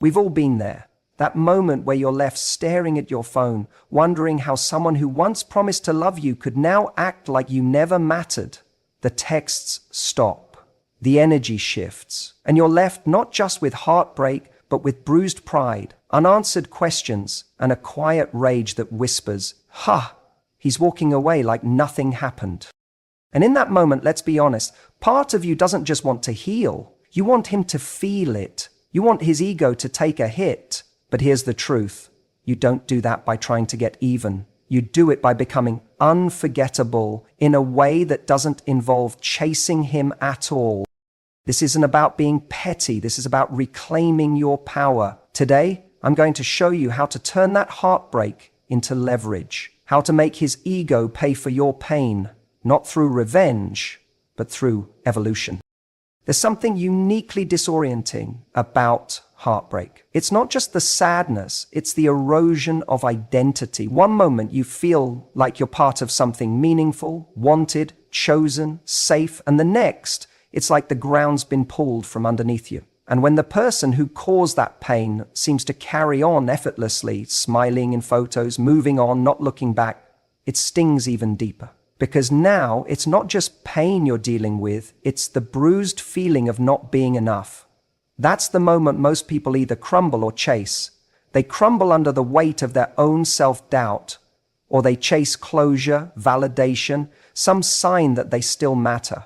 We've all been there. That moment where you're left staring at your phone, wondering how someone who once promised to love you could now act like you never mattered. The texts stop. The energy shifts. And you're left not just with heartbreak, but with bruised pride, unanswered questions, and a quiet rage that whispers, "Ha! He's walking away like nothing happened." And in that moment, let's be honest, part of you doesn't just want to heal. You want him to feel it. You want his ego to take a hit. But here's the truth. You don't do that by trying to get even. You do it by becoming unforgettable in a way that doesn't involve chasing him at all. This isn't about being petty. This is about reclaiming your power. Today, I'm going to show you how to turn that heartbreak into leverage, how to make his ego pay for your pain, not through revenge, but through evolution. There's something uniquely disorienting about heartbreak. It's not just the sadness, it's the erosion of identity. One moment you feel like you're part of something meaningful, wanted, chosen, safe, and the next, it's like the ground's been pulled from underneath you. And when the person who caused that pain seems to carry on effortlessly, smiling in photos, moving on, not looking back, it stings even deeper. Because now it's not just pain you're dealing with, it's the bruised feeling of not being enough. That's the moment most people either crumble or chase. They crumble under the weight of their own self-doubt, or they chase closure, validation, some sign that they still matter.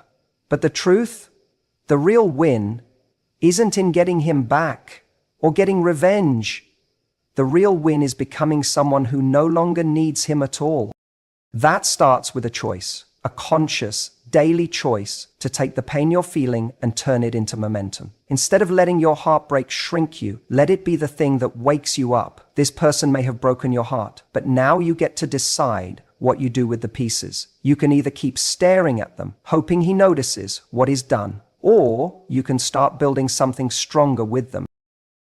But the truth, the real win, isn't in getting him back or getting revenge. The real win is becoming someone who no longer needs him at all. That starts with a choice, a conscious, daily choice to take the pain you're feeling and turn it into momentum. Instead of letting your heartbreak shrink you, let it be the thing that wakes you up. This person may have broken your heart, but now you get to decide what you do with the pieces. You can either keep staring at them, hoping he notices what is done, or you can start building something stronger with them.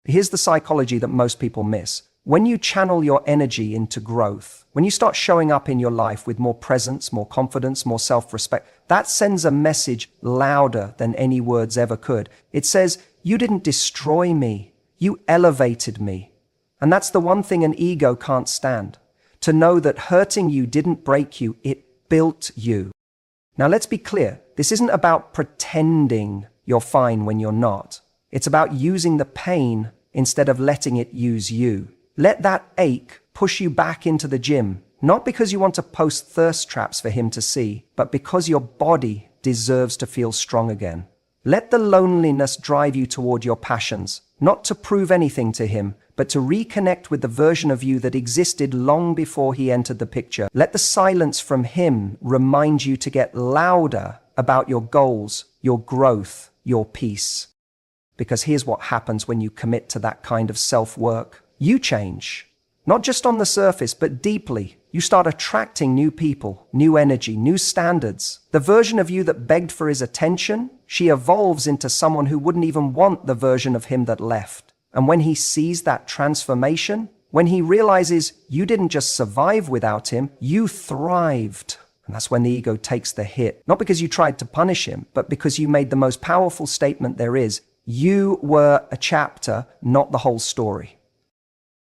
Here's the psychology that most people miss. When you channel your energy into growth, when you start showing up in your life with more presence, more confidence, more self-respect, that sends a message louder than any words ever could. It says, you didn't destroy me, you elevated me. And that's the one thing an ego can't stand. To know that hurting you didn't break you, it built you. Now let's be clear, this isn't about pretending you're fine when you're not. It's about using the pain instead of letting it use you. Let that ache push you back into the gym, not because you want to post thirst traps for him to see, but because your body deserves to feel strong again. Let the loneliness drive you toward your passions, not to prove anything to him, but to reconnect with the version of you that existed long before he entered the picture. Let the silence from him remind you to get louder about your goals, your growth, your peace. Because here's what happens when you commit to that kind of self-work. You change, not just on the surface, but deeply. You start attracting new people, new energy, new standards. The version of you that begged for his attention, she evolves into someone who wouldn't even want the version of him that left. And when he sees that transformation, when he realizes you didn't just survive without him, you thrived. And that's when the ego takes the hit. Not because you tried to punish him, but because you made the most powerful statement there is. You were a chapter, not the whole story.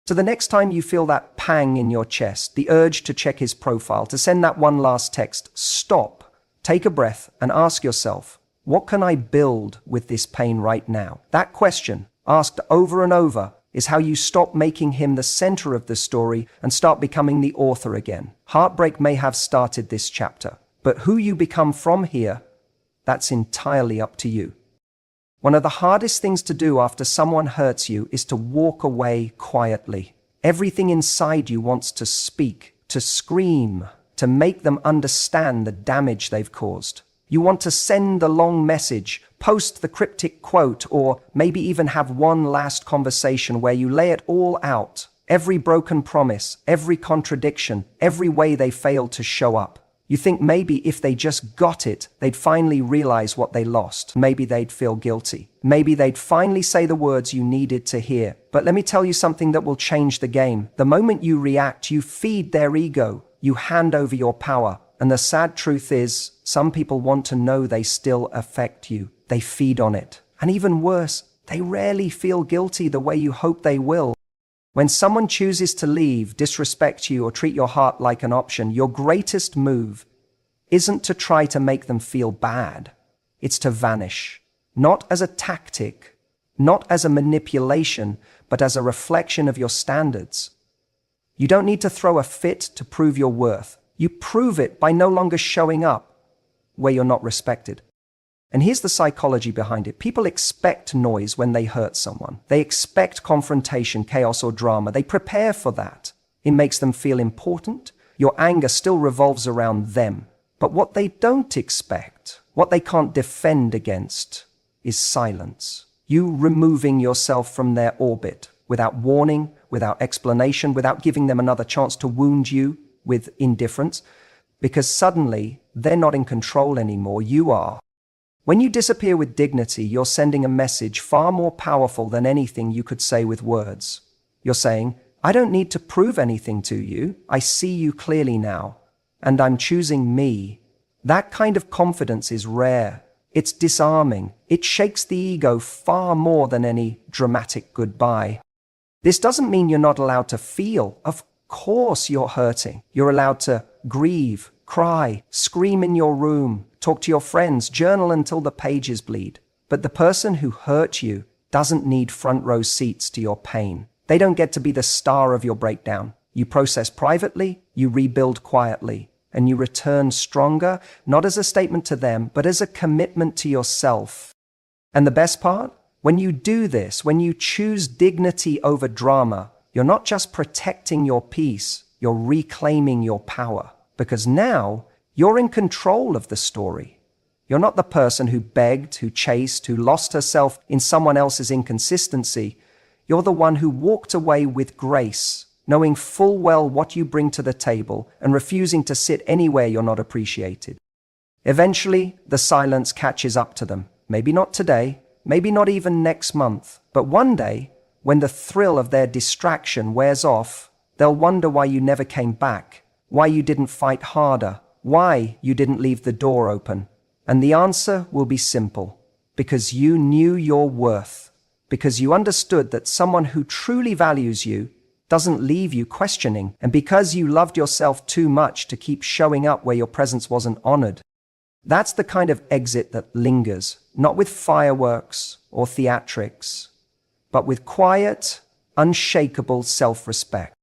So the next time you feel that pang in your chest, the urge to check his profile, to send that one last text, stop, take a breath, and ask yourself, what can I build with this pain right now? That question, asked over and over, is how you stop making him the center of the story and start becoming the author again. Heartbreak may have started this chapter, but who you become from here, that's entirely up to you. One of the hardest things to do after someone hurts you is to walk away quietly. Everything inside you wants to speak, to scream, to make them understand the damage they've caused. You want to send the long message, post the cryptic quote, or maybe even have one last conversation where you lay it all out. Every broken promise, every contradiction, every way they failed to show up. You think maybe if they just got it, they'd finally realize what they lost. Maybe they'd feel guilty. Maybe they'd finally say the words you needed to hear. But let me tell you something that will change the game. The moment you react, you feed their ego. You hand over your power. And the sad truth is, some people want to know they still affect you. They feed on it. And even worse, They rarely feel guilty the way you hope they will. When someone chooses to leave, disrespect you, or treat your heart like an option, your greatest move isn't to try to make them feel bad. It's to vanish. Not as a tactic, not as a manipulation, but as a reflection of your standards. You don't need to throw a fit to prove your worth. You prove it by no longer showing up where you're not respected. And here's the psychology behind it. People expect noise when they hurt someone. They expect confrontation, chaos, or drama. They prepare for that. It makes them feel important. Your anger still revolves around them. But what they don't expect, what they can't defend against, is silence. You removing yourself from their orbit without warning, without explanation, without giving them another chance to wound you with indifference, because suddenly they're not in control anymore, you are. When you disappear with dignity, you're sending a message far more powerful than anything you could say with words. You're saying, I don't need to prove anything to you. I see you clearly now, and I'm choosing me. That kind of confidence is rare. It's disarming. It shakes the ego far more than any dramatic goodbye. This doesn't mean you're not allowed to feel. Of course you're hurting. You're allowed to grieve, cry, scream in your room, talk to your friends, journal until the pages bleed. But the person who hurt you doesn't need front row seats to your pain. They don't get to be the star of your breakdown. You process privately, you rebuild quietly, and you return stronger, not as a statement to them, but as a commitment to yourself. And the best part? When you do this, when you choose dignity over drama, you're not just protecting your peace, you're reclaiming your power. Because now, you're in control of the story. You're not the person who begged, who chased, who lost herself in someone else's inconsistency. You're the one who walked away with grace, knowing full well what you bring to the table and refusing to sit anywhere you're not appreciated. Eventually, the silence catches up to them. Maybe not today, maybe not even next month, but one day, when the thrill of their distraction wears off, they'll wonder why you never came back, why you didn't fight harder, why you didn't leave the door open. And the answer will be simple. Because you knew your worth. Because you understood that someone who truly values you doesn't leave you questioning. And because you loved yourself too much to keep showing up where your presence wasn't honored. That's the kind of exit that lingers, not with fireworks or theatrics, but with quiet, unshakable self-respect.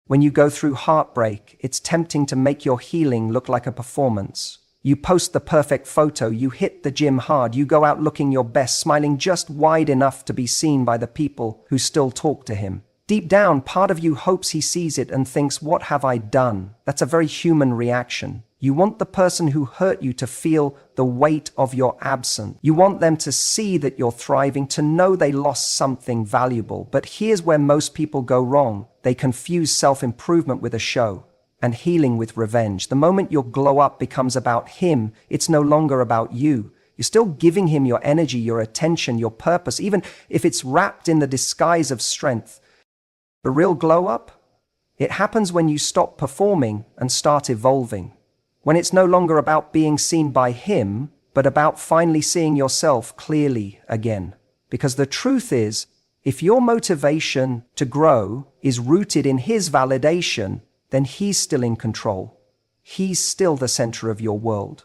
When you go through heartbreak, it's tempting to make your healing look like a performance. You post the perfect photo, you hit the gym hard, you go out looking your best, smiling just wide enough to be seen by the people who still talk to him. Deep down, part of you hopes he sees it and thinks, what have I done? That's a very human reaction. You want the person who hurt you to feel the weight of your absence. You want them to see that you're thriving, to know they lost something valuable. But here's where most people go wrong. They confuse self-improvement with a show and healing with revenge. The moment your glow up becomes about him, it's no longer about you. You're still giving him your energy, your attention, your purpose, even if it's wrapped in the disguise of strength. The real glow up? It happens when you stop performing and start evolving. When it's no longer about being seen by him, but about finally seeing yourself clearly again. Because the truth is, if your motivation to grow is rooted in his validation, then he's still in control. He's still the center of your world.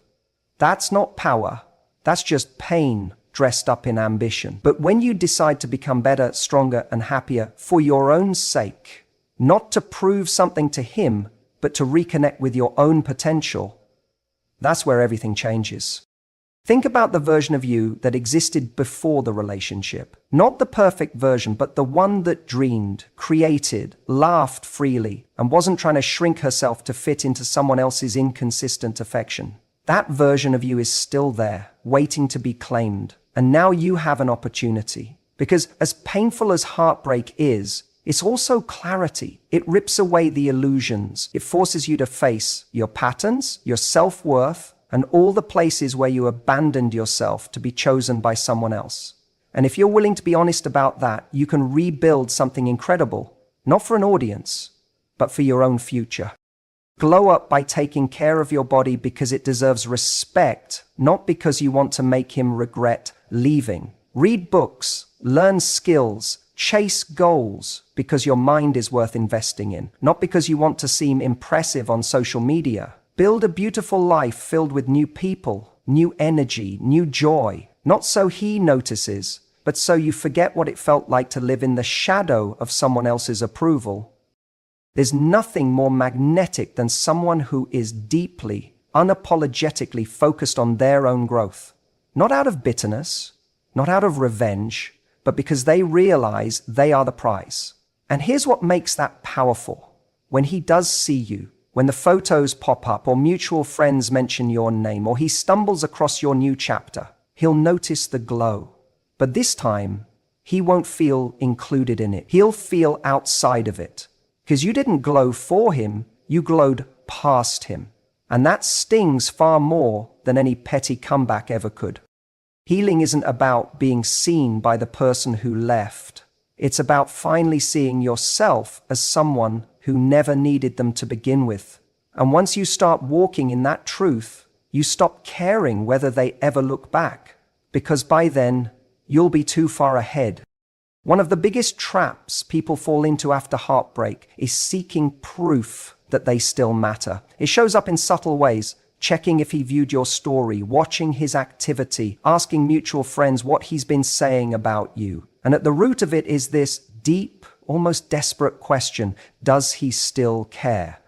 That's not power. That's just pain dressed up in ambition. But when you decide to become better, stronger, and happier for your own sake, not to prove something to him, but to reconnect with your own potential, that's where everything changes. Think about the version of you that existed before the relationship. Not the perfect version, but the one that dreamed, created, laughed freely, and wasn't trying to shrink herself to fit into someone else's inconsistent affection. That version of you is still there, waiting to be claimed. And now you have an opportunity. Because as painful as heartbreak is, it's also clarity. It rips away the illusions. It forces you to face your patterns, your self-worth, and all the places where you abandoned yourself to be chosen by someone else. And if you're willing to be honest about that, you can rebuild something incredible, not for an audience, but for your own future. Glow up by taking care of your body because it deserves respect, not because you want to make him regret leaving. Read books, learn skills, chase goals because your mind is worth investing in, not because you want to seem impressive on social media. Build a beautiful life filled with new people, new energy, new joy, not so he notices, but so you forget what it felt like to live in the shadow of someone else's approval. There's nothing more magnetic than someone who is deeply, unapologetically focused on their own growth. Not out of bitterness, not out of revenge, but because they realize they are the prize. And here's what makes that powerful. When he does see you, when the photos pop up or mutual friends mention your name or he stumbles across your new chapter, he'll notice the glow. But this time, he won't feel included in it. He'll feel outside of it. Because you didn't glow for him, you glowed past him. And that stings far more than any petty comeback ever could. Healing isn't about being seen by the person who left. It's about finally seeing yourself as someone who never needed them to begin with. And once you start walking in that truth, you stop caring whether they ever look back, because by then, you'll be too far ahead. One of the biggest traps people fall into after heartbreak is seeking proof that they still matter. It shows up in subtle ways. Checking if he viewed your story, watching his activity, asking mutual friends what he's been saying about you. And at the root of it is this deep, almost desperate question: does he still care?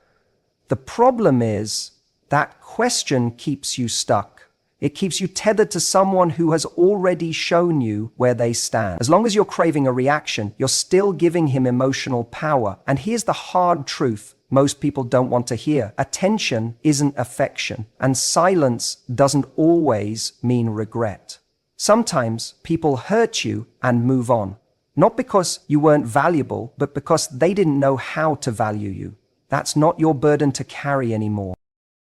The problem is that question keeps you stuck. It keeps you tethered to someone who has already shown you where they stand. As long as you're craving a reaction, you're still giving him emotional power. And here's the hard truth most people don't want to hear. Attention isn't affection, and silence doesn't always mean regret. Sometimes people hurt you and move on, not because you weren't valuable, but because they didn't know how to value you. That's not your burden to carry anymore.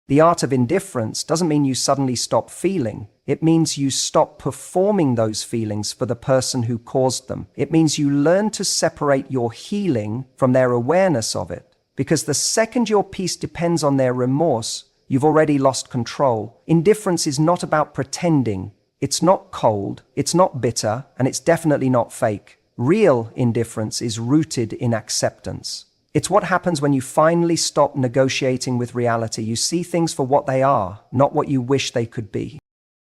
The art of indifference doesn't mean you suddenly stop feeling. It means you stop performing those feelings for the person who caused them. It means you learn to separate your healing from their awareness of it. Because the second your peace depends on their remorse, you've already lost control. Indifference is not about pretending. It's not cold, it's not bitter, and it's definitely not fake. Real indifference is rooted in acceptance. It's what happens when you finally stop negotiating with reality. You see things for what they are, not what you wish they could be.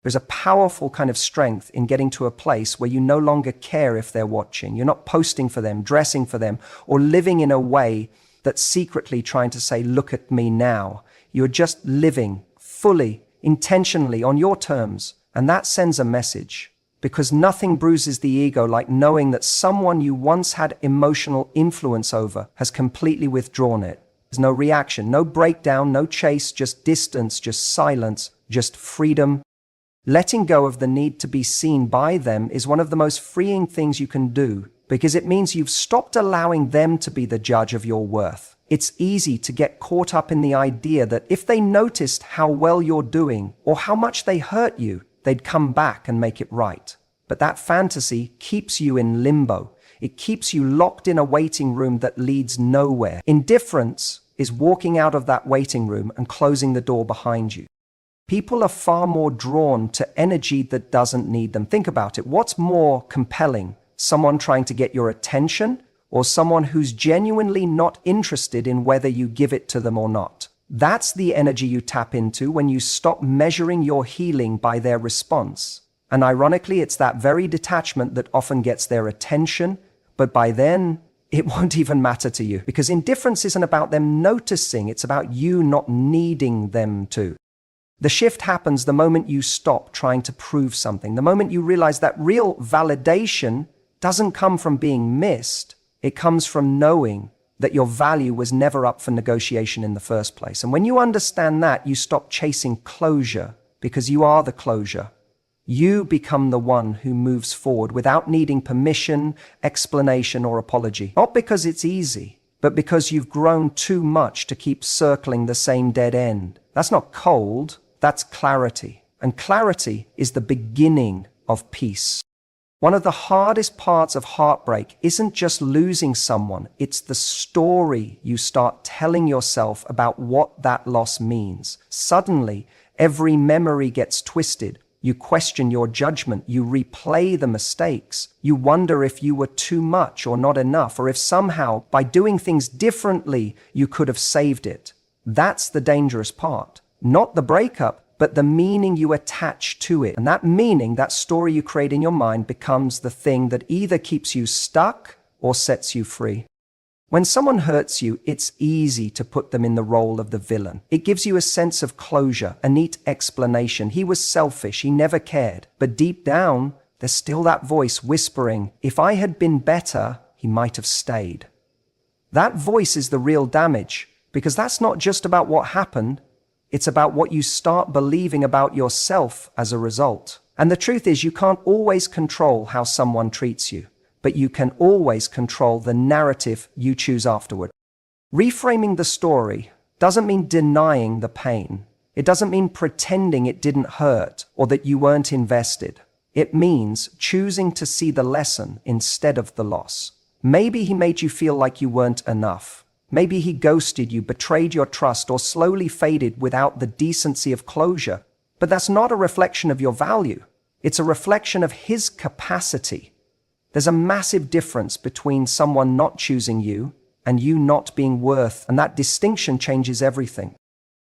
There's a powerful kind of strength in getting to a place where you no longer care if they're watching. You're not posting for them, dressing for them, or living in a way that's secretly trying to say, look at me now. You're just living fully, intentionally, on your terms. And that sends a message. Because nothing bruises the ego like knowing that someone you once had emotional influence over has completely withdrawn it. There's no reaction, no breakdown, no chase, just distance, just silence, just freedom. Letting go of the need to be seen by them is one of the most freeing things you can do, because it means you've stopped allowing them to be the judge of your worth. It's easy to get caught up in the idea that if they noticed how well you're doing or how much they hurt you, they'd come back and make it right. But that fantasy keeps you in limbo. It keeps you locked in a waiting room that leads nowhere. Indifference is walking out of that waiting room and closing the door behind you. People are far more drawn to energy that doesn't need them. Think about it. What's more compelling? Someone trying to get your attention, or someone who's genuinely not interested in whether you give it to them or not? That's the energy you tap into when you stop measuring your healing by their response. And ironically, it's that very detachment that often gets their attention, but by then, it won't even matter to you. Because indifference isn't about them noticing, it's about you not needing them to. The shift happens the moment you stop trying to prove something, the moment you realize that real validation doesn't come from being missed, it comes from knowing that your value was never up for negotiation in the first place. And when you understand that, you stop chasing closure, because you are the closure. You become the one who moves forward without needing permission, explanation, or apology. Not because it's easy, but because you've grown too much to keep circling the same dead end. That's not cold, that's clarity. And clarity is the beginning of peace. One of the hardest parts of heartbreak isn't just losing someone, it's the story you start telling yourself about what that loss means. Suddenly, every memory gets twisted. You question your judgment. You replay the mistakes. You wonder if you were too much or not enough, or if somehow, by doing things differently, you could have saved it. That's the dangerous part. Not the breakup, but the meaning you attach to it. And that meaning, that story you create in your mind, becomes the thing that either keeps you stuck or sets you free. When someone hurts you, it's easy to put them in the role of the villain. It gives you a sense of closure, a neat explanation. He was selfish, he never cared. But deep down, there's still that voice whispering, if I had been better, he might have stayed. That voice is the real damage, because that's not just about what happened, it's about what you start believing about yourself as a result. And the truth is, you can't always control how someone treats you, but you can always control the narrative you choose afterward. Reframing the story doesn't mean denying the pain. It doesn't mean pretending it didn't hurt or that you weren't invested. It means choosing to see the lesson instead of the loss. Maybe he made you feel like you weren't enough. Maybe he ghosted you, betrayed your trust, or slowly faded without the decency of closure. But that's not a reflection of your value. It's a reflection of his capacity. There's a massive difference between someone not choosing you and you not being worth, and that distinction changes everything.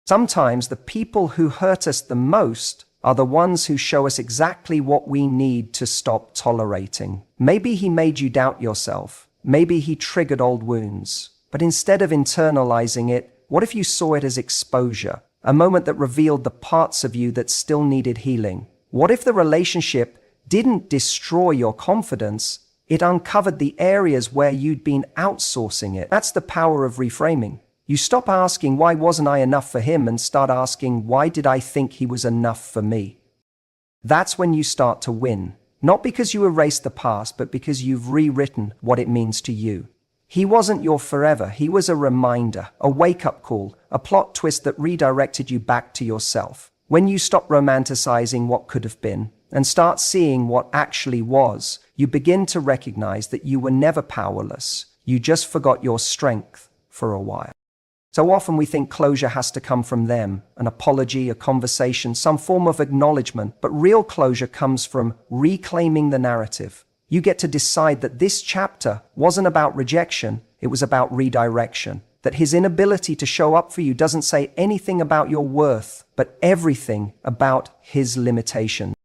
Sometimes the people who hurt us the most are the ones who show us exactly what we need to stop tolerating. Maybe he made you doubt yourself. Maybe he triggered old wounds. But instead of internalizing it, what if you saw it as exposure, a moment that revealed the parts of you that still needed healing? What if the relationship didn't destroy your confidence, it uncovered the areas where you'd been outsourcing it? That's the power of reframing. You stop asking, why wasn't I enough for him, and start asking, why did I think he was enough for me? That's when you start to win. Not because you erased the past, but because you've rewritten what it means to you. He wasn't your forever. He was a reminder, a wake-up call, a plot twist that redirected you back to yourself. When you stop romanticizing what could have been and start seeing what actually was, you begin to recognize that you were never powerless. You just forgot your strength for a while. So often we think closure has to come from them, an apology, a conversation, some form of acknowledgement, but real closure comes from reclaiming the narrative. You get to decide that this chapter wasn't about rejection, it was about redirection. That his inability to show up for you doesn't say anything about your worth, but everything about his limitation.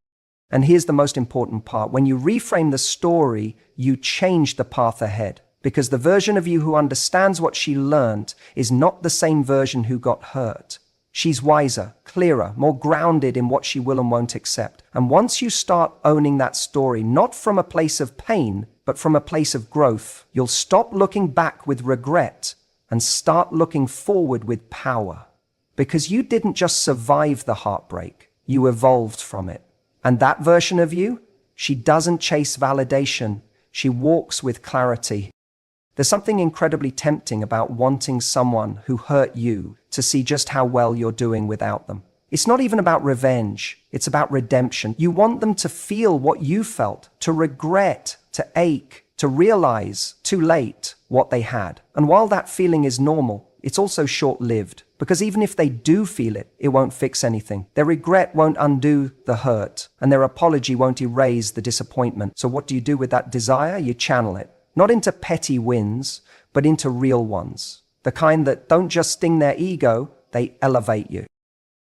And here's the most important part. When you reframe the story, you change the path ahead. Because the version of you who understands what she learned is not the same version who got hurt. She's wiser, clearer, more grounded in what she will and won't accept. And once you start owning that story, not from a place of pain, but from a place of growth, you'll stop looking back with regret and start looking forward with power. Because you didn't just survive the heartbreak, you evolved from it. And that version of you, she doesn't chase validation, she walks with clarity. There's something incredibly tempting about wanting someone who hurt you to see just how well you're doing without them. It's not even about revenge, it's about redemption. You want them to feel what you felt, to regret, to ache, to realize, too late, what they had. And while that feeling is normal, it's also short-lived, because even if they do feel it, it won't fix anything. Their regret won't undo the hurt, and their apology won't erase the disappointment. So what do you do with that desire? You channel it. Not into petty wins, but into real ones. The kind that don't just sting their ego, they elevate you.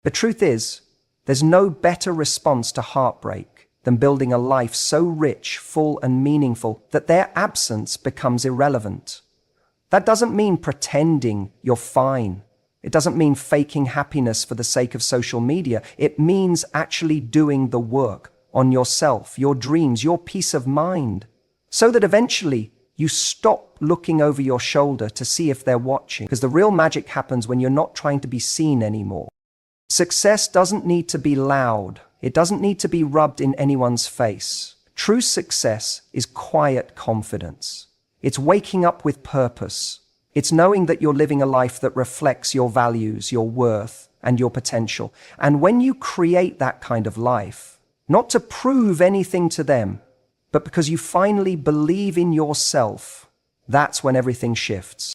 The truth is, there's no better response to heartbreak than building a life so rich, full, and meaningful that their absence becomes irrelevant. That doesn't mean pretending you're fine. It doesn't mean faking happiness for the sake of social media. It means actually doing the work on yourself, your dreams, your peace of mind, so that eventually you stop looking over your shoulder to see if they're watching, because the real magic happens when you're not trying to be seen anymore. Success doesn't need to be loud. It doesn't need to be rubbed in anyone's face. True success is quiet confidence. It's waking up with purpose. It's knowing that you're living a life that reflects your values, your worth, and your potential. And when you create that kind of life, not to prove anything to them, but because you finally believe in yourself, that's when everything shifts.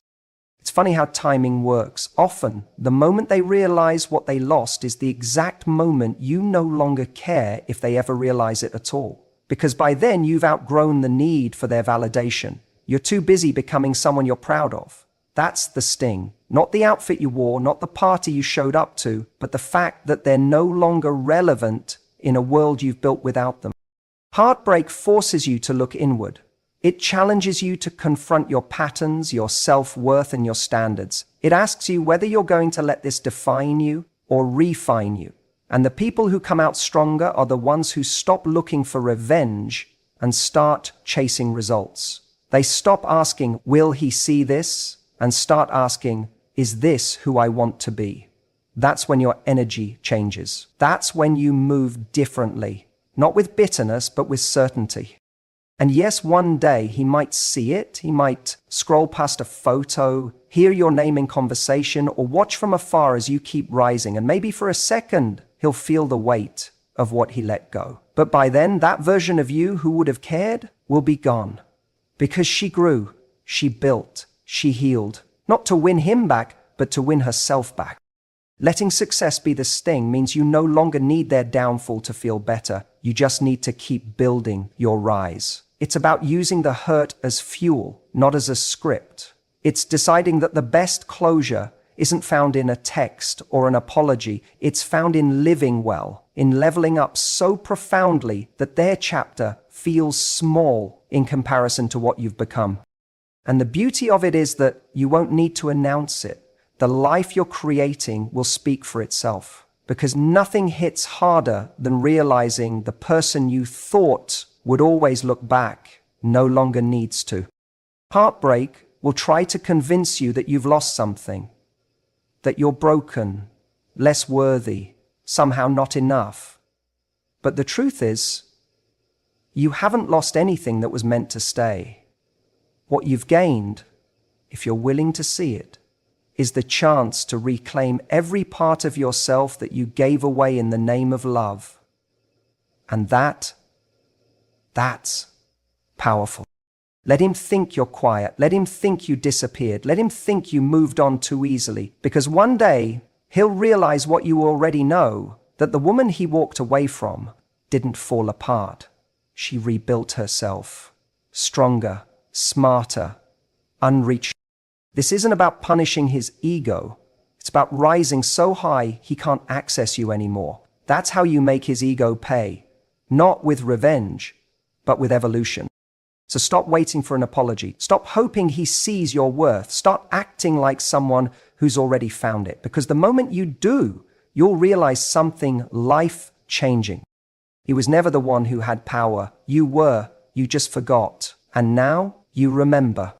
It's It's funny how timing works. Often, the moment they realize what they lost is the exact moment you no longer care if they ever realize it at all. Because by then, you've outgrown the need for their validation. You're too busy becoming someone you're proud of. That's the sting. Not the outfit you wore, not the party you showed up to, but the fact that they're no longer relevant in a world you've built without them. Heartbreak forces you to look inward. It challenges you to confront your patterns, your self-worth, and your standards. It asks you whether you're going to let this define you or refine you. And the people who come out stronger are the ones who stop looking for revenge and start chasing results. They stop asking, will he see this? And start asking, is this who I want to be? That's when your energy changes. That's when you move differently, not with bitterness, but with certainty. And yes, one day he might see it, he might scroll past a photo, hear your name in conversation, or watch from afar as you keep rising, and maybe for a second he'll feel the weight of what he let go. But by then, that version of you who would have cared will be gone. Because she grew, she built, she healed, not to win him back, but to win herself back. Letting success be the sting means you no longer need their downfall to feel better. You just need to keep building your rise. It's about using the hurt as fuel, not as a script. It's deciding that the best closure isn't found in a text or an apology. It's found in living well, in leveling up so profoundly that their chapter feels small in comparison to what you've become. And the beauty of it is that you won't need to announce it. The life you're creating will speak for itself, because nothing hits harder than realizing the person you thought would always look back no longer needs to. Heartbreak will try to convince you that you've lost something, that you're broken, less worthy, somehow not enough. But the truth is, you haven't lost anything that was meant to stay. What you've gained, if you're willing to see it, is the chance to reclaim every part of yourself that you gave away in the name of love. And that's powerful. Let him think you're quiet. Let him think you disappeared. Let him think you moved on too easily. Because one day, he'll realize what you already know, that the woman he walked away from didn't fall apart. She rebuilt herself, stronger, smarter, unreached. This isn't about punishing his ego. It's about rising so high he can't access you anymore. That's how you make his ego pay. Not with revenge, but with evolution. So stop waiting for an apology. Stop hoping he sees your worth. Start acting like someone who's already found it. Because the moment you do, you'll realize something life-changing. He was never the one who had power. You were. You just forgot. And now you remember.